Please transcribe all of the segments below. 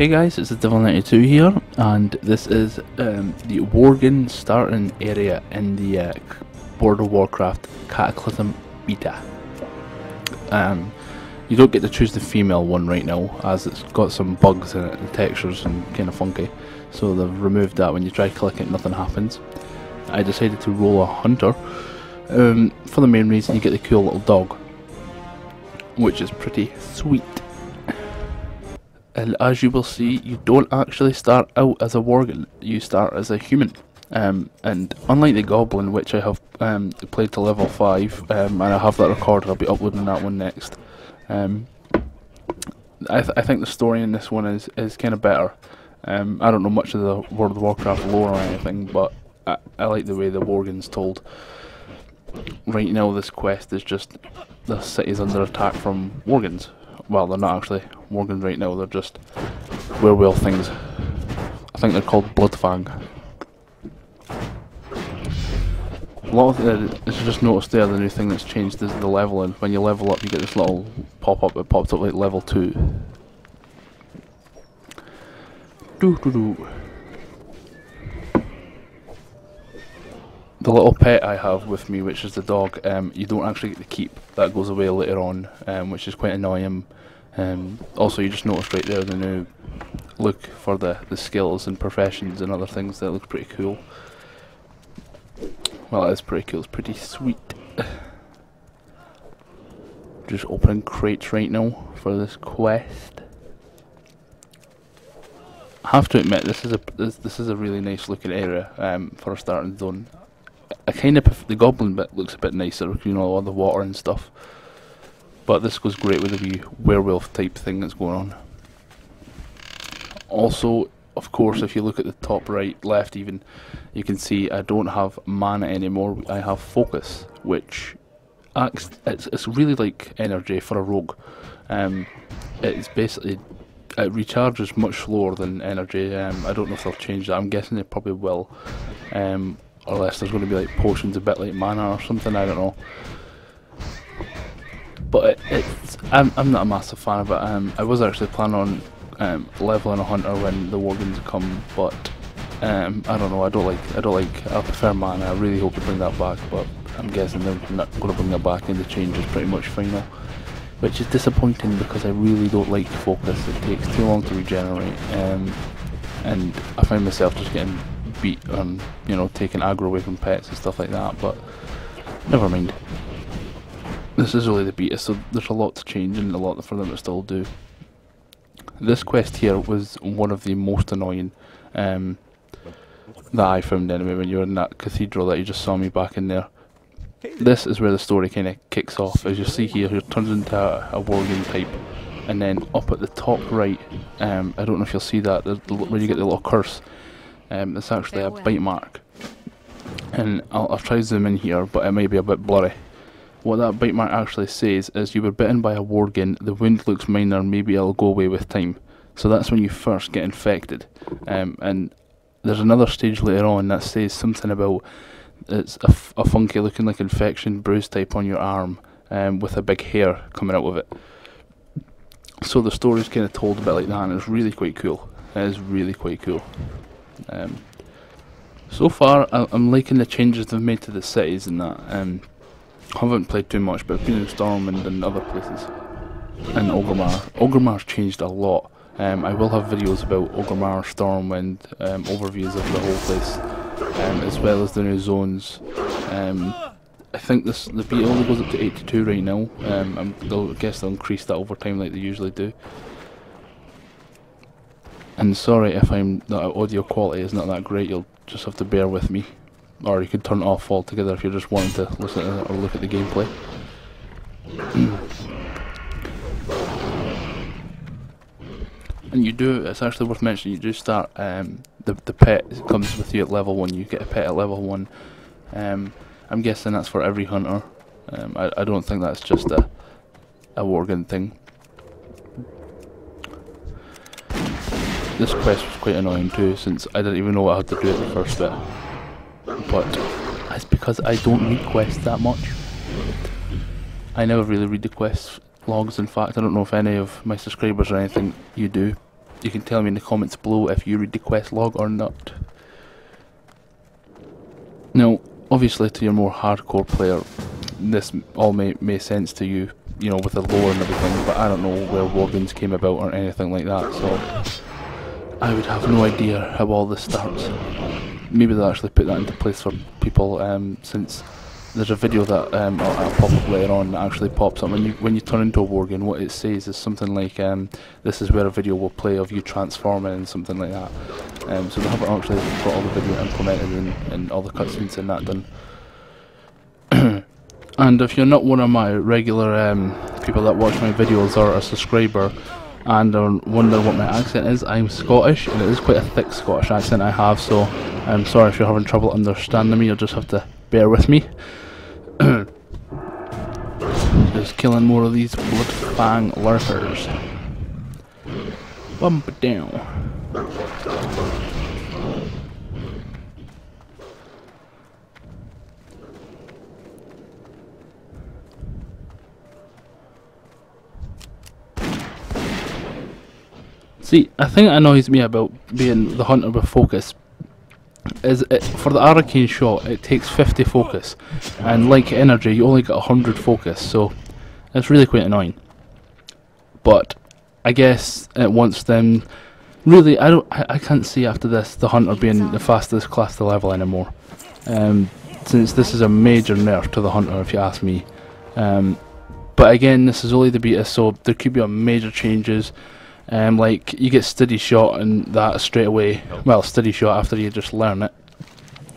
Hey guys, it's the Devil92 here, and this is the Worgen starting area in the World of Warcraft Cataclysm Beta. You don't get to choose the female one right now, as it's got some bugs in it, the textures and kind of funky, so they've removed that. When you try to click it, nothing happens. I decided to roll a hunter, for the main reason you get the cool little dog, which is pretty sweet. And as you will see, you don't actually start out as a Worgen, you start as a human. And unlike the Goblin, which I have played to level 5, and I have that recorded, I'll be uploading that one next. I think the story in this one is kind of better. I don't know much of the World of Warcraft lore or anything, but I like the way the Worgen's told. Right now this quest is just the city's under attack from Worgens. Well, they're not actually Worgens right now, they're just werewolf things. I think they're called Bloodfang. A lot of as you just noticed there, the new thing that's changed is the leveling. When you level up, you get this little pop-up, it pops up like level 2. The little pet I have with me, which is the dog, you don't actually get to keep. That goes away later on, which is quite annoying. Also, you just noticed right there the new look for the skills and professions and other things. That looks pretty cool. Well, it is pretty cool. It's pretty sweet. Just opening crates right now for this quest. I have to admit, this is a really nice looking area for a starting zone. I kind of the Goblin bit looks a bit nicer, you know, all the water and stuff. But this goes great with the wee werewolf type thing that's going on. Also, of course, if you look at the top right, left even, you can see I don't have mana anymore. I have focus, which acts. It's really like energy for a rogue. It's basically it recharges much slower than energy. I don't know if they'll change that. I'm guessing they probably will. Unless there's going to be like potions a bit like mana or something, I don't know. But I'm not a massive fan of it. I was actually planning on leveling a hunter when the Worgens come, but I don't know. I prefer mana. I really hope to bring that back, but I'm guessing they're not going to bring that back, and the change is pretty much final, which is disappointing because I really don't like focus. It takes too long to regenerate, and I find myself just getting beat on, you know, taking aggro away from pets and stuff like that, but never mind. This is only the beta, so there's a lot to change and a lot for them to still do. This quest here was one of the most annoying that I found anyway, when you're in that cathedral that you just saw me back in there. This is where the story kind of kicks off. As you see here, he turns into a Worgen type, and then up at the top right, I don't know if you'll see that, where you get the little curse. It's actually a bite mark, and I'll try to zoom in here, but it may be a bit blurry. What that bite mark actually says is you were bitten by a Worgen, the wound looks minor, maybe it'll go away with time. So that's when you first get infected. And there's another stage later on that says something about it's a funky looking like infection bruise type on your arm, with a big hair coming out of it. So the story's kind of told a bit like that, and it's really quite cool. It is really quite cool. So far I'm liking the changes they've made to the cities and that. I haven't played too much, but I've been in Stormwind and other places. And Orgrimmar. Orgrimmar's changed a lot. I will have videos about Orgrimmar, Stormwind, overviews of the whole place, as well as the new zones. I think the beta only goes up to 82 right now. I guess they'll increase that over time like they usually do. And sorry if the audio quality is not that great, you'll just have to bear with me. Or you could turn it off altogether if you're just wanting to listen to it or look at the gameplay. And you do, it's actually worth mentioning, you do start, the pet comes with you at level 1, you get a pet at level 1. I'm guessing that's for every hunter. I don't think that's just a Worgen thing. This quest was quite annoying too, since I didn't even know what I had to do at the first bit. But it's because I don't read quests that much. I never really read the quest logs. In fact, I don't know if any of my subscribers or anything you do. you can tell me in the comments below if you read the quest log or not. Now, obviously to your more hardcore player, this all may make sense to you, you know, with the lore and everything, but I don't know where Worgens came about or anything like that, so I would have no idea how all this starts. Maybe they'll actually put that into place for people, since there's a video that I'll pop up later on that actually pops up. When you turn into a Worgen, what it says is something like, this is where a video will play of you transforming and something like that. So they haven't actually got all the video implemented and all the cutscenes and that done. And if you're not one of my regular people that watch my videos or a subscriber and wonder what my accent is, I'm Scottish, and it is quite a thick Scottish accent I have, so I'm sorry if you're having trouble understanding me, you'll just have to bear with me. Just killing more of these Bloodfang lurkers. Bump it down. See, I think it annoys me about being the hunter with focus is for the arcane shot it takes 50 focus, and like energy you only get 100 focus, so it's really quite annoying. But I guess it wants them. Really, I can't see after this the hunter being the fastest class to level anymore, since this is a major nerf to the hunter if you ask me. But again, this is only the beta, so there could be major changes. Like you get steady shot and that straight away, well, steady shot after you just learn it,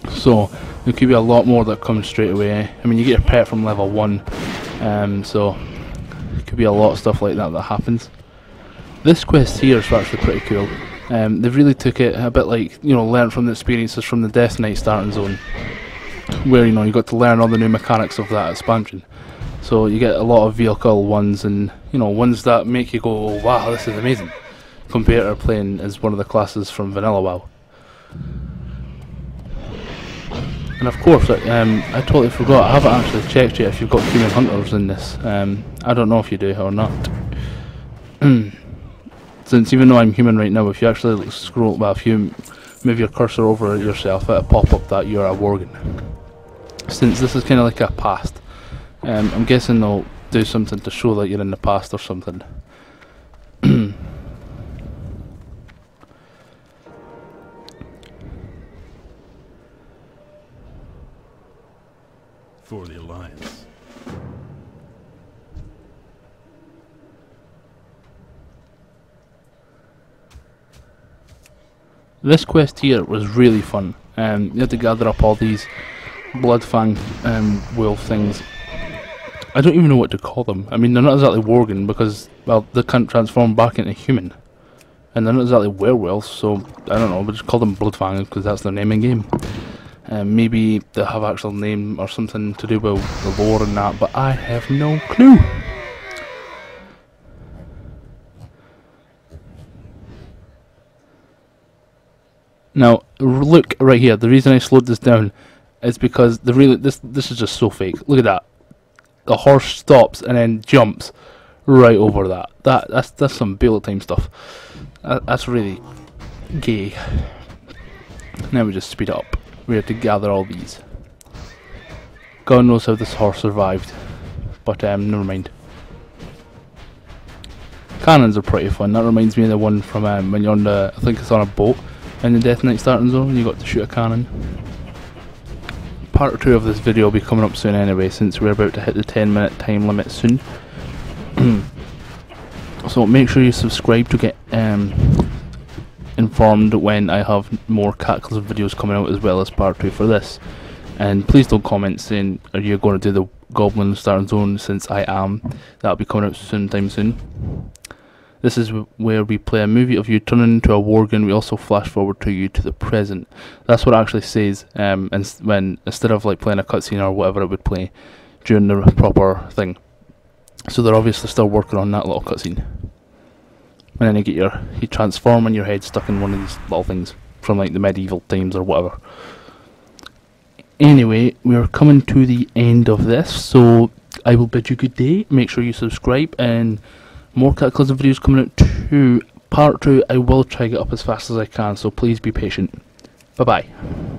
so there could be a lot more that comes straight away. I mean, you get your pet from level 1, so it could be a lot of stuff like that that happens. This quest here is actually pretty cool. They've really took it a bit like, you know, learn from the experiences from the Death Knight starting zone, where, you know, you got to learn all the new mechanics of that expansion. So you get a lot of vehicle ones, and you know, ones that make you go, oh, wow, this is amazing, compared to playing as one of the classes from Vanilla WoW. And of course, I totally forgot, I haven't actually checked yet if you've got human hunters in this. I don't know if you do or not. Since even though I'm human right now, if you actually scroll, well, if you move your cursor over yourself, it'll pop up that you're a Worgen. Since this is kind of like a past. I'm guessing they'll do something to show that you're in the past or something. For the Alliance. This quest here was really fun. You had to gather up all these Bloodfang wolf things. I don't even know what to call them. I mean, they're not exactly Worgen because, well, they can't transform back into human. And they're not exactly werewolves, so I don't know, we'll just call them Bloodfang because that's their name in game. Maybe they have actual name or something to do with the lore and that, but I have no clue. Now, look right here, the reason I slowed this down is because this is just so fake. Look at that. The horse stops and then jumps right over that. That's some bullet time stuff. That's really gay. Now we just speed it up. We have to gather all these. God knows how this horse survived, but never mind. Cannons are pretty fun. That reminds me of the one from when you're on the, I think it's on a boat in the Death Knight starting zone, and you got to shoot a cannon. Part 2 of this video will be coming up soon anyway, since we're about to hit the 10-minute time limit soon. So make sure you subscribe to get informed when I have more Cataclysm videos coming out, as well as part 2 for this. And please don't comment saying, are you going to do the Goblin starting zone, since I am. That'll be coming out sometime soon. This is where we play a movie of you turning into a Worgen. We also flash forward to you to the present. That's what it actually says, when instead of like playing a cutscene or whatever it would play during the proper thing. So they're obviously still working on that little cutscene. And then you get you transform and your head stuck in one of these little things from like the medieval times or whatever. Anyway, we're coming to the end of this, so I will bid you good day. Make sure you subscribe, and more Cataclysm videos coming out too. part 2, I will try to get up as fast as I can, so please be patient. Bye bye.